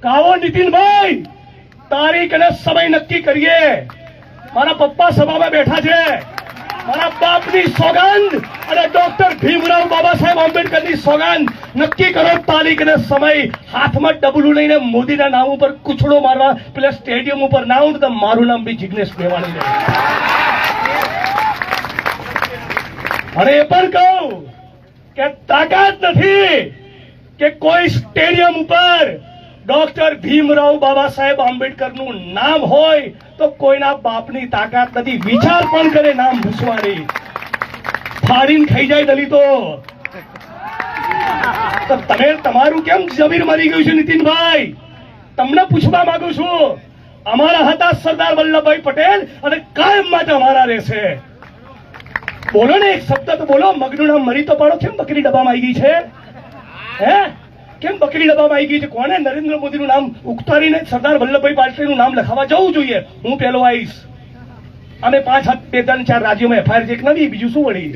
કાવો નીતિનભાઈ, તારીખ અને સમય નક્કી કરીએ. મારા પપ્પા સભામાં બેઠા છે. મારા બાપની સોગંદ અને ડોક્ટર ભીમરાવ બાબા સાહેબ આંબેડકરની સોગંદ નક્કી કરો તારીખ અને સમય. હાથમાં ડબલું લઈને મોદીના નામ ઉપર કૂછડો મારવા પેલા સ્ટેડિયમ ઉપર ના આવું તો મારું નામ બી જિગ્નેશ મેવાણી છે. અને એ પણ કહું કે તાકાત નથી કે કોઈ સ્ટેડિયમ ઉપર ડોક્ટર ભીમરાવ બાબા સાહેબ આંબેડકરનું નામ હોય તો કોઈના બાપની તાકાત નથી વિચાર પણ કરે નામ ભૂસવાની. ફાડીને ખાઈ જાય દલિતો. તો તમે તમારું કેમ જમીર મરી ગયું છે નીતિનભાઈ? તમને પૂછવા માંગુ છું. અમારા હતા સરદાર વલ્લભભાઈ પટેલ અને કાયમ માટે અમારા રહેશે. બોલો ને, એક શબ્દ તો બોલો. મગનું નામ મરી તો પાડો. કેમ બકરી ડબ્બામાં આવી ગઈ છે? હે, કેમ બકરી ડબ્બામાં આવી ગઈ છે? કોને નરેન્દ્ર મોદીનું નામ ઉતારીને સરદાર વલ્લભભાઈ પટેલનું નામ લખાવા જવું જોઈએ. હું પેલો આવીશ. અમે 5, 7, 2, 3, 4 રાજ્યોમાં FIR ચેક નથી, બીજું શું વળી?